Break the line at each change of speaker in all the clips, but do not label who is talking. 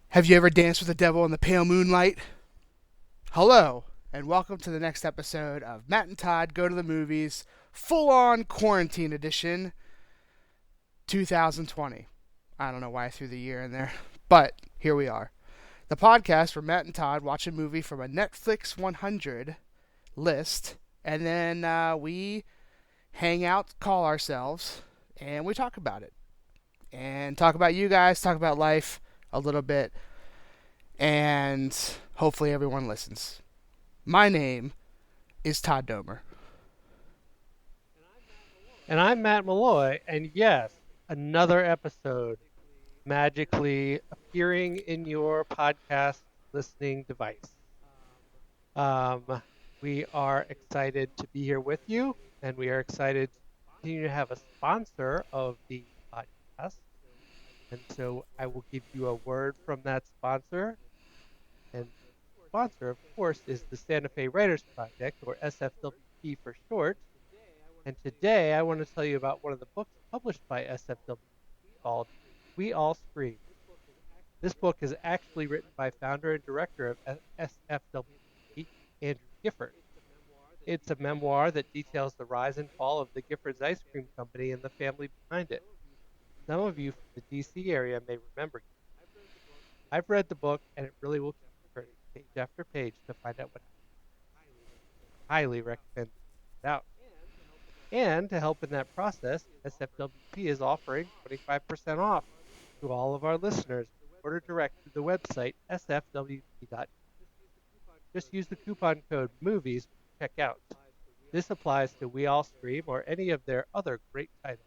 Have you ever danced with the devil in the pale moonlight? Hello, and welcome to the next episode of Matt and Todd Go to the Movies, full on quarantine edition 2020. I don't know why I threw the year in there, but here we are. The podcast where Matt and Todd watch a movie from a Netflix 100 list, and then we hang out, call ourselves, and we talk about it. And talk about you guys, talk about life a little bit, and hopefully everyone listens. My name is Todd Domer.
And I'm Matt Malloy, and yes, another episode magically appearing in your podcast listening device. Um, we are excited to be here with you, and we are excited to continue to have a sponsor of the podcast. And so I will give you a word from that sponsor. And the sponsor, of course, is the Santa Fe Writers Project, or SFWP for short. And today I want to tell you about one of the books published by SFW called We All Scream. This book is actually written by founder and director of SFW, Andrew Gifford. It's a memoir that details the rise and fall of the Giffords Ice Cream Company and the family behind it. Some of you from the DC area may remember. I've read the book, and it really will keep you turning page after page to find out what happened. Highly recommend it out. And to help in that process, SFWP is offering 25% off to all of our listeners. Order direct through the website sfwp.com. Just use the coupon code MOVIES to check out. This applies to We All Scream or any of their other great titles.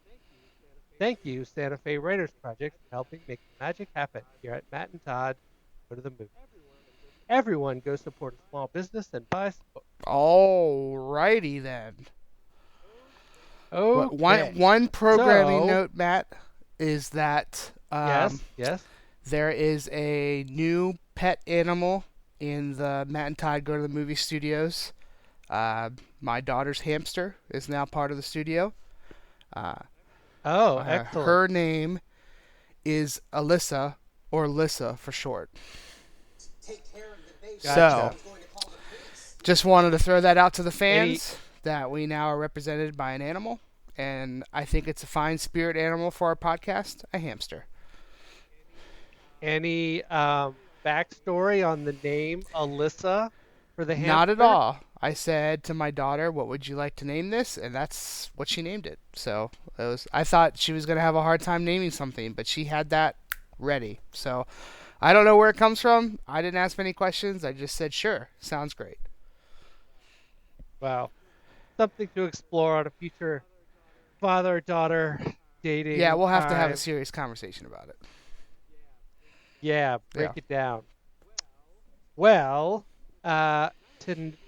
Thank you, Santa Fe Writers Project, for helping make the magic happen here at Matt and Todd Go to the Movies. Everyone go support a small business and buy some books.
Alrighty then.
Okay.
One programming
So,
note, Matt, is that
yes.
there is a new pet animal in the Matt and Todd Go to the Movie studios. My daughter's hamster is now part of the studio. Uh,
Oh, excellent.
Her name is Alyssa, or Lissa for short. So,
Gotcha.
just wanted to throw that out to the
Any
fans that we now are represented by an animal, and I think it's a fine spirit animal for our podcast, a hamster.
any backstory on the name Alyssa for the
Not at
hamster?
all. I said to my daughter, "What would you like to name this?" And that's what she named it. So it was. I thought she was gonna have a hard time naming something, but she had that ready. So I don't know where it comes from. I didn't ask many questions. I just said, "Sure, sounds great."
Wow. Something to explore on a future father-daughter
Yeah,
dating
we'll have to have a
time.
serious conversation about it.
Yeah, break
Yeah.
it down. Well,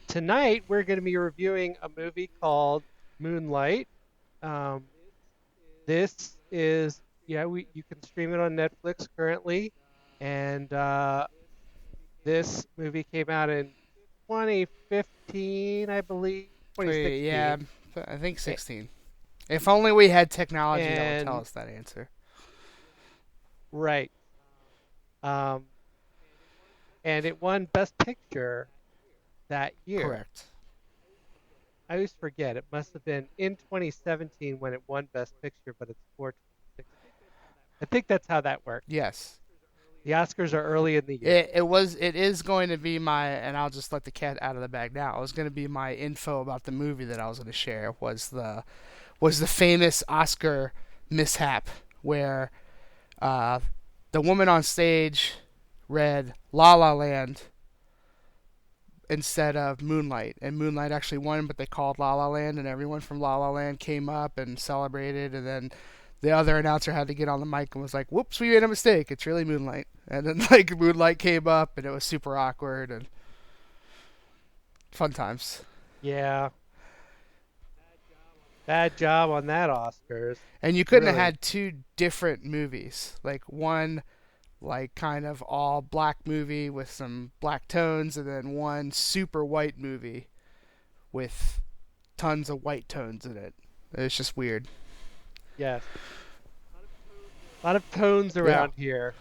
tonight we're going to be reviewing a movie called Moonlight. Um, this is you can stream it on Netflix currently, and this movie came out in 2015, I believe,
Yeah,
2016.
I think
A-
16. If only we had technology that would tell
And
us that answer.
right. Um, and it won Best Picture that year.
Correct.
I always forget. It must have been in 2017 when it won Best Picture, but it's for 2016. I think that's how that works.
Yes.
The Oscars are early in the year.
It is going to be my, and I'll just let the cat out of the bag now. It was going to be my info about the movie that I was going to share was the famous Oscar mishap where uh, the woman on stage read La La Land instead of Moonlight, and Moonlight actually won, but they called La La Land, and everyone from La La Land came up and celebrated, and then the other announcer had to get on the mic and was like, "Whoops, we made a mistake. It's really Moonlight." And then like Moonlight came up, and it was super awkward and fun times.
Yeah, bad job on that Oscars.
And you couldn't have
Really.
had two different movies, like one like kind of all black movie with some black tones, and then one super white movie with tons of white tones in it. It's just weird.
Yes. A lot of tones
Yeah.
around here.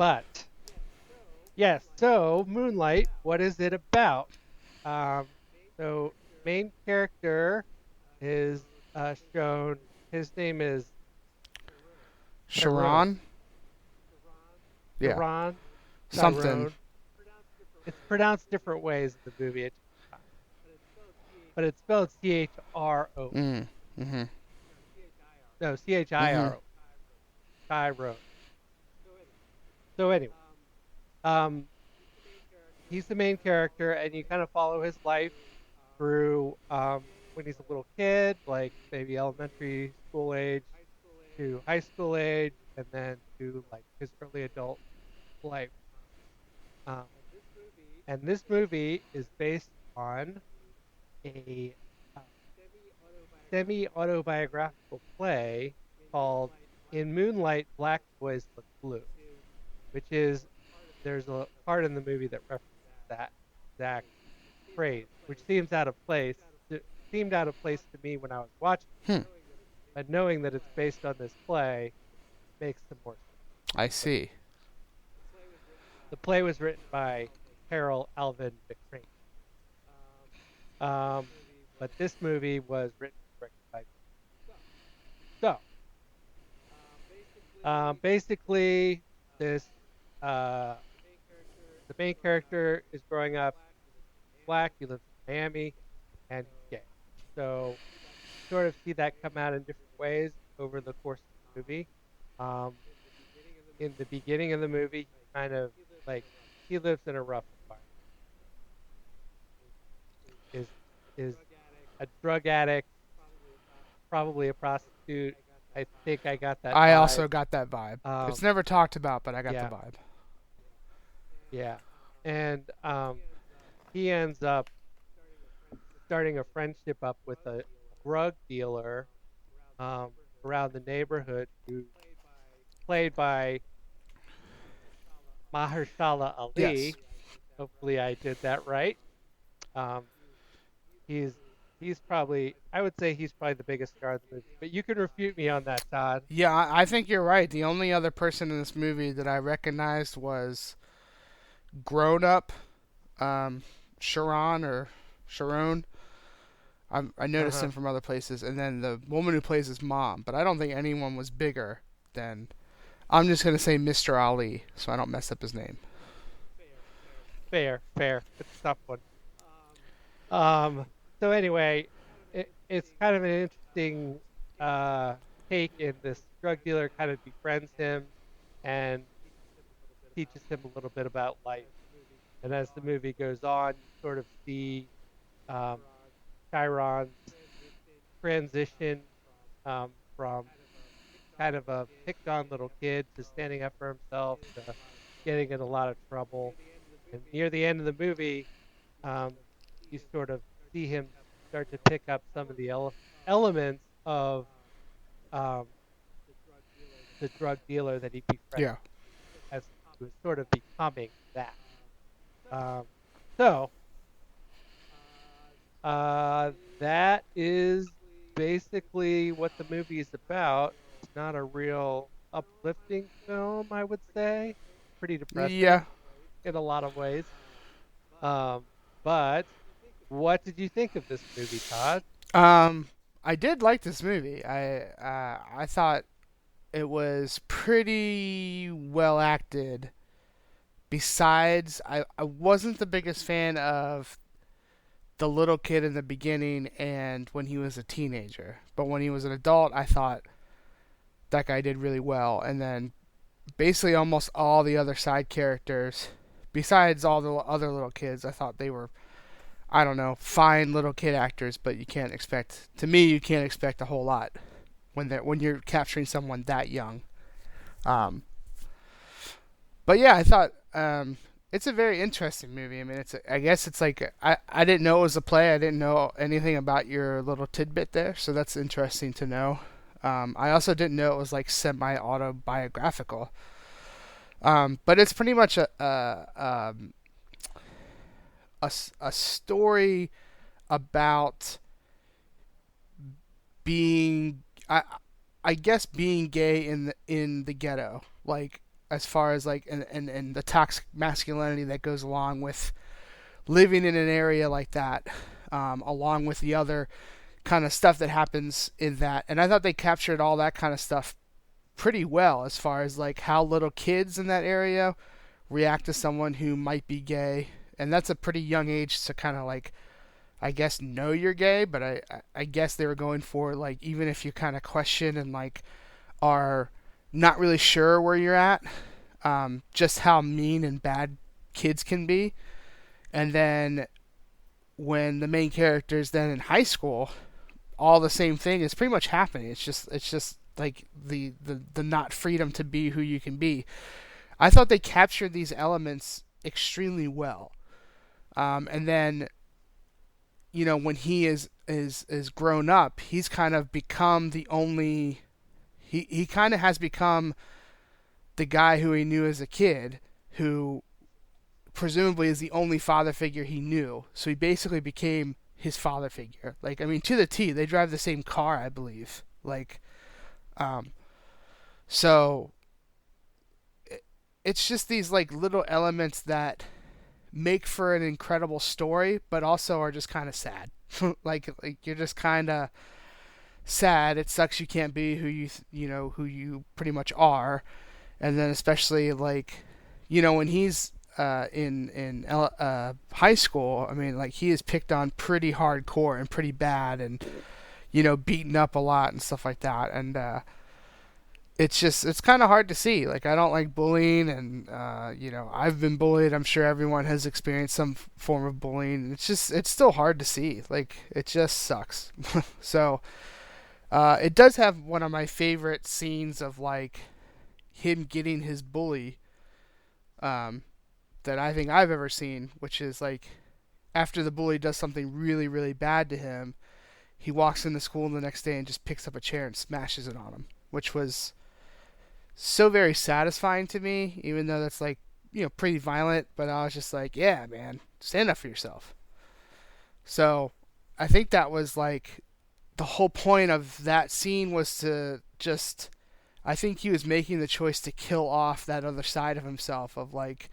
But yes, so Moonlight, what is it about? Um, so main character is shown. His name is Tyrone.
Sharon? Yeah.
Tyrone.
Something.
Tyrone. It's pronounced different ways in the movie, but it's spelled Chro.
Mm. Mm-hmm.
No,
Mm-hmm.
Chiro. Tyrone. So anyway, um, he's the main character, and you kind of follow his life through when he's a little kid, like maybe elementary school age to high school age, and then to like his early adult life. Um, and this movie is based on a uh, semi-autobiographical play called "In Moonlight, Black Boys Look Blue," which is there's a part in the movie that references that exact phrase, which seems out of place. It seemed out of place to me when I was watching,
Hmm.
but knowing that it's based on this play makes some more sense.
I see.
The play was written by Harold Alvin McCrane, but this movie was written and directed by me. So, basically, this uh, the main character is growing up black. He lives in Miami, and he's gay. So, sort of see that come out in different ways over the course of the movie. Um, in the beginning of the movie, he kind of like he lives in a rough environment. Is is a drug addict, probably a prostitute. I think I got that
I
vibe.
also got that vibe. It's
Um,
never talked about, but I got the
yeah,
vibe.
yeah, and he ends up starting a friendship up with a drug dealer um, around the neighborhood who's played by Mahershala
Yes.
Ali. Hopefully, I did that right. Um, he's he's probably I would say he's probably the biggest star of the movie, but you can refute me on that, Todd.
Yeah, I think you're right. The only other person in this movie that I recognized was grown up Sharon or Sharon. I
Uh
noticed
huh.
him from other places, and then the woman who plays his mom. But I don't think anyone was bigger than. I'm just gonna say Mr. Ali, so I don't mess up his name.
Fair, fair. It's a tough one. Um. So anyway, it's kind of an interesting uh take in this drug dealer kind of befriends him and teaches him a little bit about life. And as the movie goes on, you sort of see um, Chiron's transition from kind of a picked on little kid to standing up for himself to getting in a lot of trouble. And near the end of the movie, um, you sort of see him start to pick up some of the elements of um, the drug dealer that he befriended
Yeah.
as he was sort of becoming that. Um, so Uh, that is basically what the movie is about. It's not a real uplifting film, I would say. Pretty depressing
Yeah.
in a lot of ways. Um, but what did you think of this movie, Todd?
Um, I did like this movie. I thought it was pretty well acted. Besides, I wasn't the biggest fan of the little kid in the beginning and when he was a teenager. But when he was an adult, I thought that guy did really well. And then basically almost all the other side characters, besides all the other little kids, I thought they were, I don't know, fine little kid actors. But you can't expect, to me, you can't expect a whole lot when you're capturing someone that young. Um, but yeah, I thought it's a very interesting movie. I mean, I guess it's like I didn't know it was a play. I didn't know anything about your little tidbit there, so that's interesting to know. I also didn't know it was like semi autobiographical. But it's pretty much a story about being I guess being gay in the ghetto. Like as far as like and the toxic masculinity that goes along with living in an area like that, along with the other kind of stuff that happens in that. And I thought they captured all that kind of stuff pretty well, as far as like how little kids in that area react to someone who might be gay. And that's a pretty young age to kind of like, I guess, know you're gay. But I guess they were going for like, even if you kind of question and like are not really sure where you're at, just how mean and bad kids can be. And then when the main character is then in high school, all the same thing is pretty much happening. It's just like the not freedom to be who you can be. I thought they captured these elements extremely well. And then when he is grown up, he's kind of become the only. He kind of has become the guy who he knew as a kid, who presumably is the only father figure he knew. So he basically became his father figure. Like, I mean, to the T. They drive the same car, I believe. Like, um, so it's just these like little elements that make for an incredible story, but also are just kind of sad. like you're just kind of sad. It sucks you can't be who who you pretty much are, and then especially like when he's in high school. I mean, like he is picked on pretty hardcore and pretty bad, and beaten up a lot and stuff like that. And it's kind of hard to see. Like I don't like bullying, and I've been bullied. I'm sure everyone has experienced some form of bullying. It's still hard to see. Like it just sucks. So it does have one of my favorite scenes of like him getting his bully, that I think I've ever seen, which is like after the bully does something really, really bad to him, he walks into school the next day and just picks up a chair and smashes it on him, which was so very satisfying to me, even though that's like, pretty violent, but I was just like, yeah, man, stand up for yourself. So I think that was like the whole point of that scene was to just, I think he was making the choice to kill off that other side of himself of like,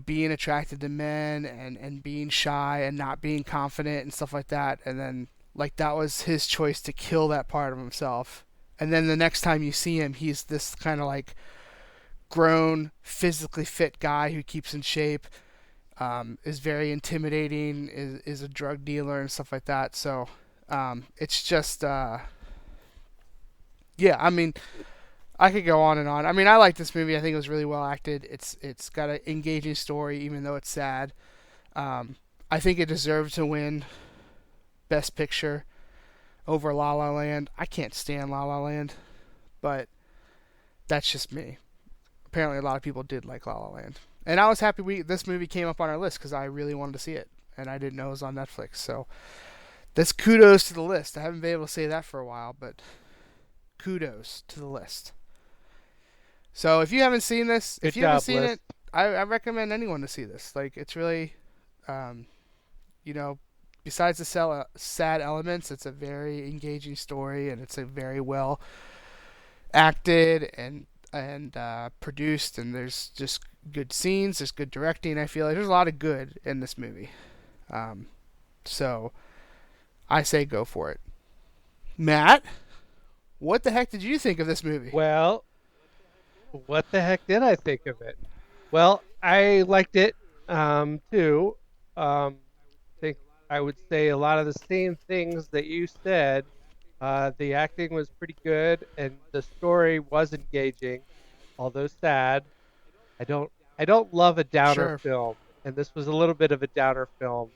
being attracted to men and being shy and not being confident and stuff like that. And then, like, that was his choice to kill that part of himself. And then the next time you see him, he's this kind of like grown, physically fit guy who keeps in shape, is very intimidating, is a drug dealer and stuff like that. So, it's just, yeah, I mean, I could go on and on. I mean, I like this movie. I think it was really well acted. It's got an engaging story, even though it's sad. I think it deserved to win Best Picture over La La Land. I can't stand La La Land, but that's just me. Apparently, a lot of people did like La La Land, and I was happy this movie came up on our list because I really wanted to see it, and I didn't know it was on Netflix. So, that's kudos to the list. I haven't been able to say that for a while, but kudos to the list. So if you haven't seen this,
Good
if you haven't
job,
seen
Liz.
it, I recommend anyone to see this. Like it's really, um, you know, besides the sad elements, it's a very engaging story, and it's a very well acted and produced, and there's just good scenes, there's good directing. I feel like there's a lot of good in this movie. Um, so I say go for it. Matt, what the heck did you think of this movie?
Well, what the heck did I think of it? Well, I liked it too. Think I would say a lot of the same things that you said. The acting was pretty good, and the story was engaging, although sad. I don't I don't love a downer
Sure.
film, and this was a little bit of a downer film.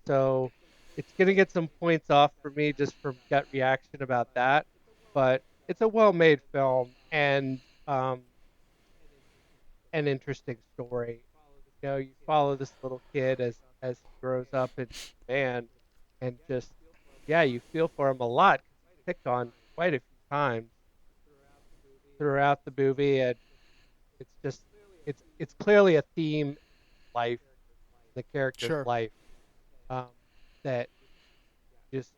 So it's gonna get some points off for me just from gut reaction about that. But it's a well-made film and an interesting story. You follow this little kid as he grows up and man, and just yeah, you feel for him a lot because he's picked on quite a few times throughout the movie, and it's just it's clearly a theme in life, the character's
Sure.
life, um, that just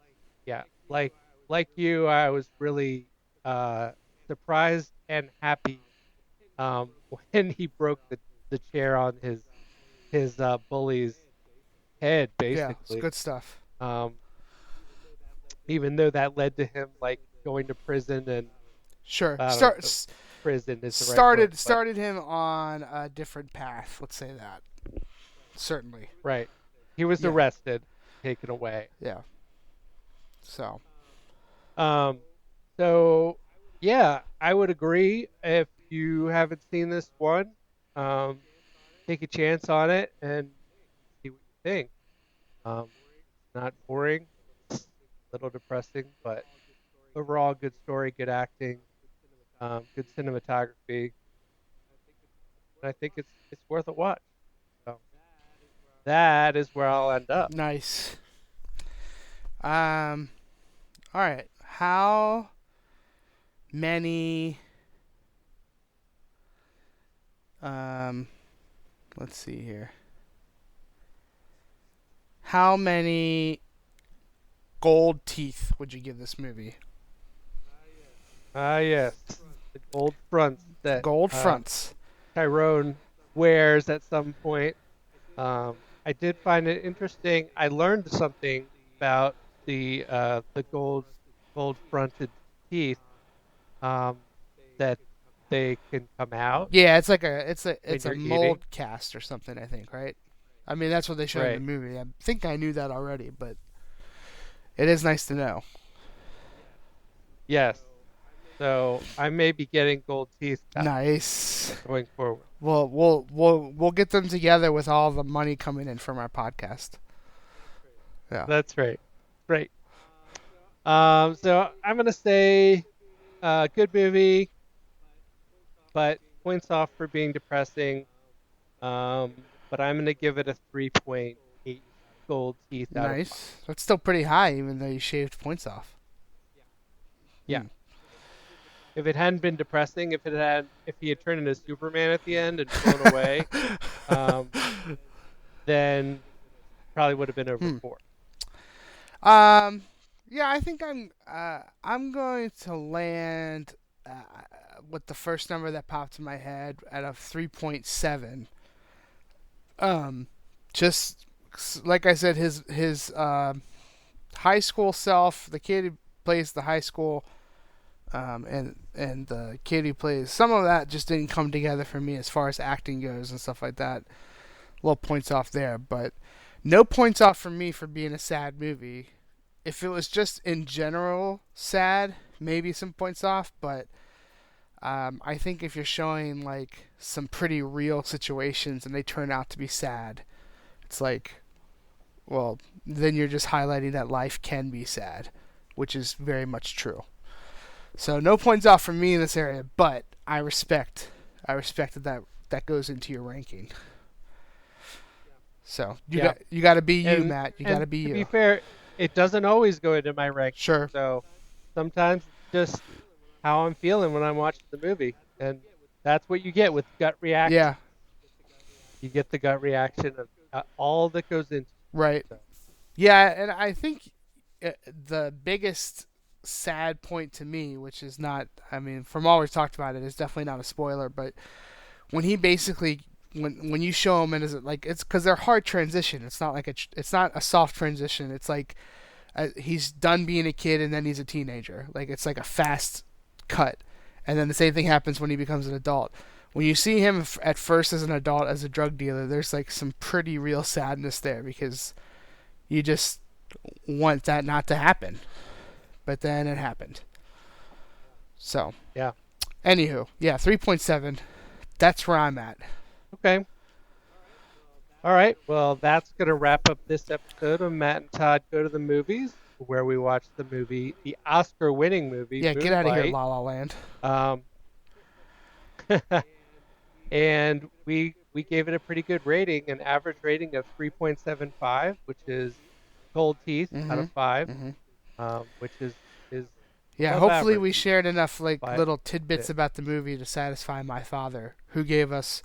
yeah, like you, I was really uh, surprised and happy um, when he broke the chair on his bully's head,
Yeah, it's
basically.
good stuff.
Um, even though that led to him like going to prison, and
Sure.
I don't know
Start
if prison is the right word,
started
but
started him on a different path. Let's say that. Certainly.
right, he was
Yeah.
arrested, taken away.
Yeah. So.
Um, so yeah, I would agree. If you haven't seen this one, um, take a chance on it and see what you think. It's not boring, it's a little depressing, but overall, good story, good acting, good cinematography, and I think it's worth a watch. So that is where I'll end up.
Nice. Um. All right. How many? Um. Let's see here. How many gold teeth would you give this movie?
Ah, yes, the gold fronts that
Gold fronts.
Tyrone wears at some point. I did find it interesting. I learned something about the gold fronted teeth, um, that they can come out
Yeah, it's like
when
it's a
you're eating.
mold cast or something. I think, right? I mean, that's what they showed in the
Right.
movie. I think I knew that already, but it is nice to know.
Yes. So I may be getting gold teeth now
Nice.
going forward.
We'll get them together with all the money coming in from our podcast. Yeah.
That's right. Great. So I'm gonna say, good movie, but points off for being depressing. But I'm gonna give it a 3.8 gold teeth out of 5.
Nice. That's still pretty high, even though you shaved points off.
Yeah.
Hmm.
If it hadn't been depressing, if he had turned into Superman at the end and flown away, um, then probably would have been over
Hmm.
4.
Um. Yeah, I think I'm going to land with the first number that popped in my head at a 3.7. Um, just like I said, his high school self, the kid who plays the high school, and the kid who plays some of that just didn't come together for me as far as acting goes and stuff like that. Little points off there, but no points off for me for being a sad movie. If it was just in general sad, maybe some points off, but I think if you're showing like some pretty real situations and they turn out to be sad, it's like, well, then you're just highlighting that life can be sad, which is very much true. So no points off from me in this area, but I respect that goes into your ranking. So
Yeah.
you got to be you,
And
Matt. You got
and
to be
to be
you.
fair, it doesn't always go into my ranking.
Sure.
So sometimes it's just how I'm feeling when I'm watching the movie, and that's what you get with gut reaction.
Yeah.
You get the gut reaction of all that goes into it.
Right.
So
Yeah, and I think the biggest sad point to me, which is not, I mean, from all we've talked about it, is definitely not a spoiler, but when he basically when you show him and is it like it's because they're hard transition. It's not like it's not a soft transition. It's like he's done being a kid and then he's a teenager. Like it's like a fast cut, and then the same thing happens when he becomes an adult. When you see him at first as an adult as a drug dealer, there's like some pretty real sadness there because you just want that not to happen, but then it happened. So,
yeah.
anywho, yeah, 3.7. That's where I'm at.
Okay. All right. Well, that's gonna wrap up this episode of Matt and Todd Go to the Movies, where we watched the Oscar-winning movie
Yeah, get out of here,
Moonlight.
La La Land.
Um, and we gave it a pretty good rating, an average rating of 3.75, which is gold teeth out
Mm-hmm.
of 5,
Mm-hmm.
which is
Yeah,
above
hopefully
average.
we shared enough like
But
little tidbits about the movie to satisfy my father, who gave us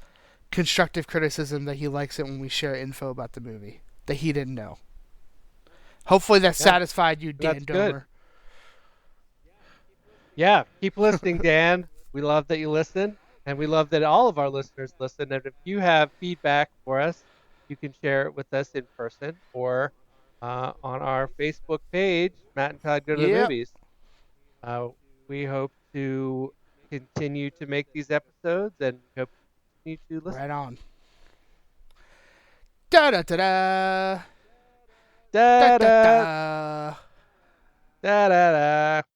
constructive criticism that he likes it when we share info about the movie that he didn't know. Hopefully that
yeah,
satisfied you, Dan
that's good.
Domer.
Yeah, keep listening, Dan. We love that you listen. And we love that all of our listeners listen. And if you have feedback for us, you can share it with us in person or on our Facebook page, Matt and Todd Go to the
Yep.
Movies. Uh, we hope to continue to make these episodes, and we hope you continue to listen.
Right on. Da da da da. Da
Da
da
da
da.
da da da.